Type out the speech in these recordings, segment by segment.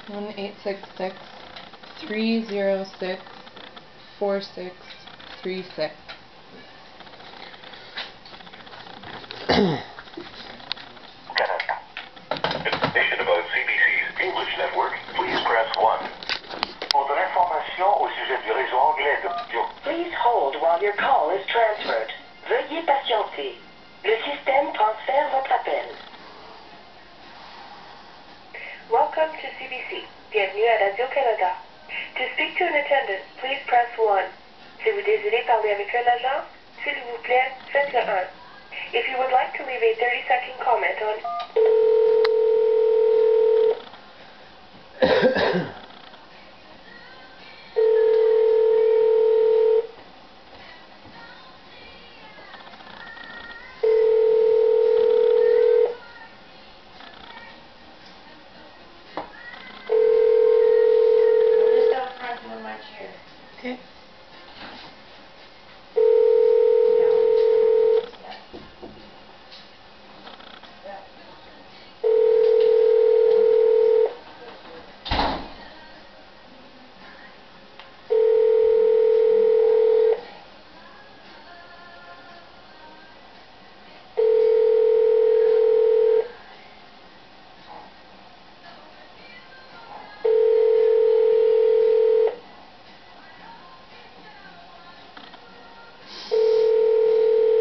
1-866-306-4636. Information about CBC's English network, please press 1. Pour de l'information au sujet du réseau anglais de radio. Please hold while your call is transferred. Veuillez patienter. Le système transfère votre appel. Welcome to CBC. Bienvenue à Radio-Canada. To speak to an attendant, please press 1. Si vous désirez parler avec un agent, s'il vous plaît, faites le 1. If you would like to leave a 30-second comment on... Okay.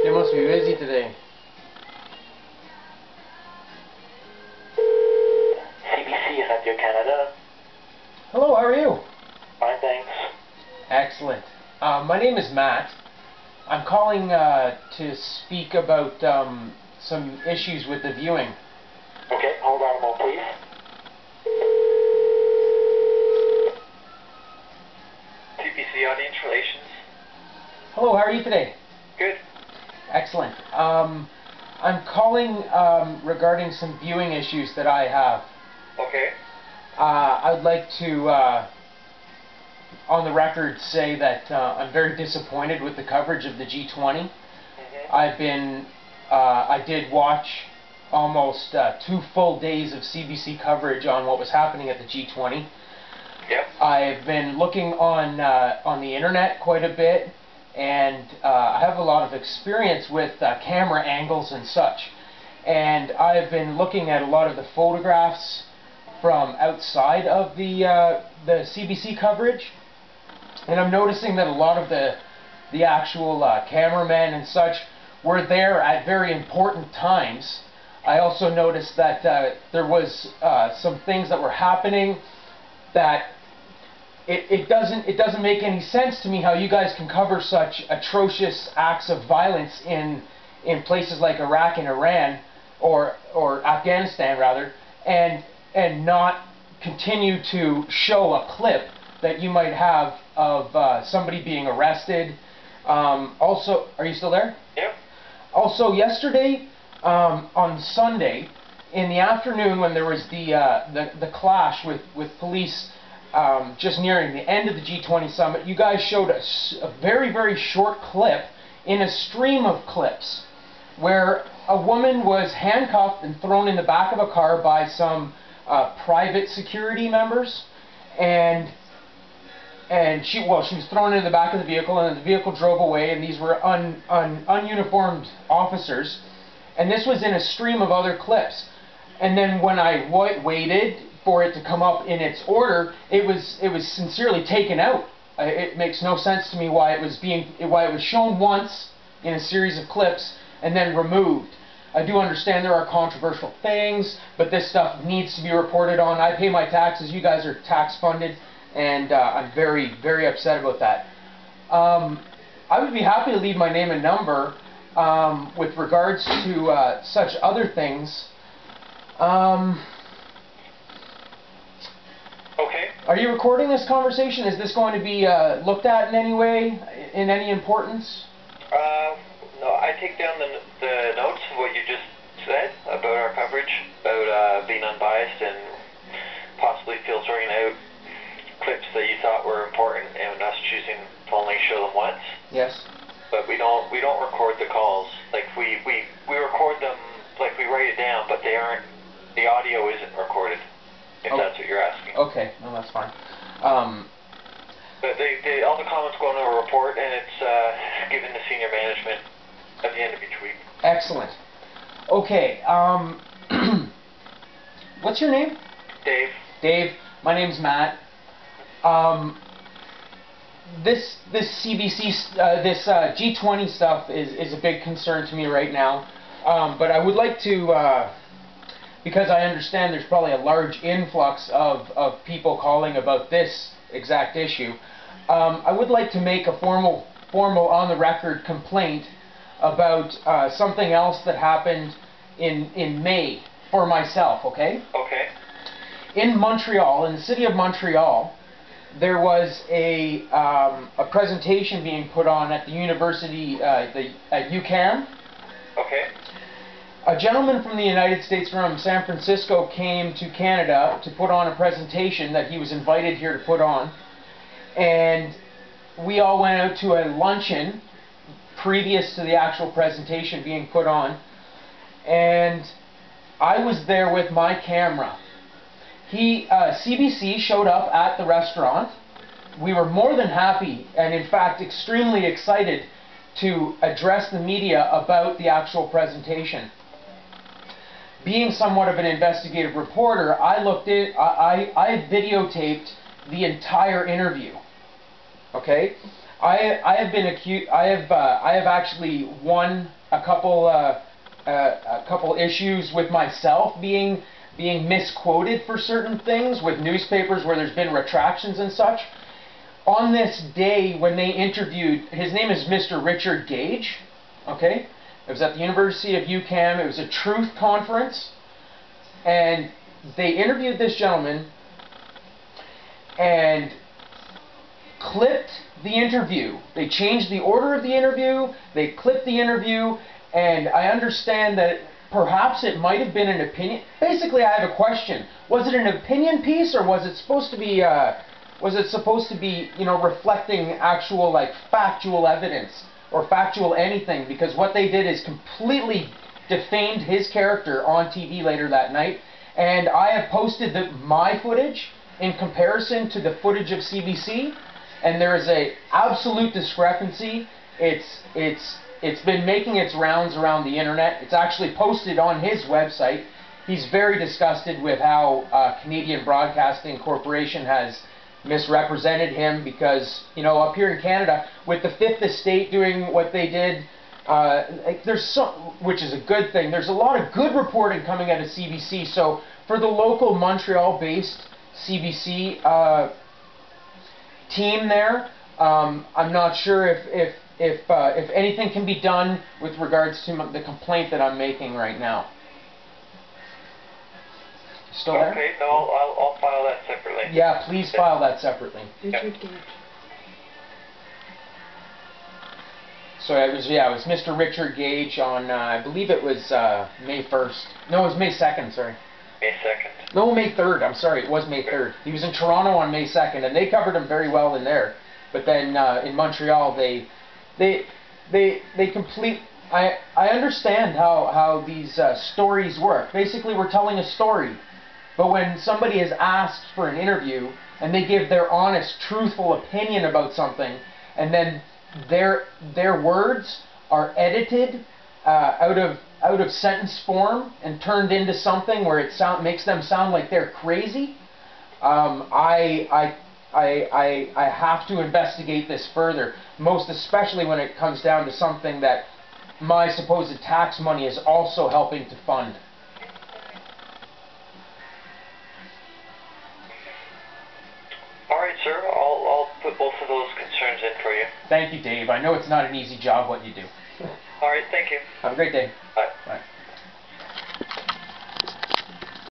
You must be busy today. CBC Radio-Canada. Hello, how are you? Fine, thanks. Excellent. My name is Matt. I'm calling to speak about some issues with the viewing. Okay, hold on a moment, please. CBC Audience Relations. Hello, how are you today? Good. Excellent. I'm calling regarding some viewing issues that I have. Okay. I'd like to, on the record, say that I'm very disappointed with the coverage of the G20. I did watch almost 2 full days of CBC coverage on what was happening at the G20. Yep. I've been looking on the internet quite a bit, and I have a lot of experience with camera angles and such. And I've been looking at a lot of the photographs from outside of the CBC coverage, and I'm noticing that a lot of the actual cameramen and such were there at very important times. I also noticed that there was some things that were happening that it doesn't make any sense to me how you guys can cover such atrocious acts of violence in places like Iraq and Iran, or Afghanistan rather, and not continue to show a clip that you might have of somebody being arrested. Also, are you still there? Yep. Also, yesterday on Sunday in the afternoon, when there was the clash with police just nearing the end of the G20 summit, you guys showed a very, very short clip in a stream of clips where a woman was handcuffed and thrown in the back of a car by some private security members, and she was thrown into the back of the vehicle, and the vehicle drove away, and these were ununiformed officers, and this was in a stream of other clips. And then when I waited for it to come up in its order, it was sincerely taken out. It makes no sense to me why it was shown once in a series of clips and then removed. I do understand there are controversial things, but this stuff needs to be reported on. I pay my taxes. You guys are tax funded, and I'm very, very upset about that. I would be happy to leave my name and number with regards to such other things. Okay. Are you recording this conversation? Is this going to be looked at in any way, in any importance? No, I take down the notes of what you just said about our coverage, about being unbiased and possibly filtering out clips that you thought were important and us choosing to only show them once. Yes. But we don't record the calls. Like we record them, like we write it down, but they aren't. The audio isn't recorded. If that's what you're asking. Okay, no, that's fine. But all the comments go into a report, and it's given to senior management at the end of each week. Excellent. Okay, what's your name? Dave. Dave, my name's Matt. This CBC, this G20 stuff is a big concern to me right now. But I would like to, because I understand there's probably a large influx of people calling about this exact issue, I would like to make a formal on-the-record complaint about something else that happened in May for myself, okay? Okay. In Montreal, in the city of Montreal, there was a presentation being put on at the university, at UQAM. Okay. A gentleman from the United States from San Francisco came to Canada to put on a presentation that he was invited here to put on. And we all went out to a luncheon previous to the actual presentation being put on. And I was there with my camera. CBC showed up at the restaurant. We were more than happy and in fact extremely excited to address the media about the actual presentation. Being somewhat of an investigative reporter, I videotaped the entire interview. Okay, I have been accused. I have actually won a couple issues with myself being misquoted for certain things with newspapers where there's been retractions and such. On this day when they interviewed, his name is Mr. Richard Gage, okay? It was at the University of UQAM. It was a truth conference. And they interviewed this gentleman and clipped the interview. They changed the order of the interview. They clipped the interview. And I understand that perhaps it might have been an opinion. Basically, I have a question. Was it an opinion piece, or was it supposed to be, you know, reflecting actual, like, factual evidence or factual anything? Because what they did is completely defamed his character on TV later that night. And I have posted my footage in comparison to the footage of CBC, and there is a absolute discrepancy. It's been making its rounds around the internet. It's actually posted on his website. He's very disgusted with how Canadian Broadcasting Corporation has misrepresented him because, you know, up here in Canada, with the Fifth Estate doing what they did, which is a good thing. There's a lot of good reporting coming out of CBC. So for the local Montreal-based CBC team there, I'm not sure if anything can be done with regards to the complaint that I'm making right now. Still there? Okay, so I'll file that separately. Yeah, please file that separately. Richard Gage. So it was Mr. Richard Gage on, I believe it was May 1st. No, it was May 2nd, sorry. May 2nd. No, May 3rd, I'm sorry, it was May 3rd. He was in Toronto on May 2nd, and they covered him very well in there. But then in Montreal, I understand how these stories work. Basically, we're telling a story. But when somebody is asked for an interview, and they give their honest, truthful opinion about something, and then their words are edited out of sentence form and turned into something where it makes them sound like they're crazy, I have to investigate this further, most especially when it comes down to something that my supposed tax money is also helping to fund. All right, sir. I'll put both of those concerns in for you. Thank you, Dave. I know it's not an easy job what you do. All right, thank you. Have a great day. Bye.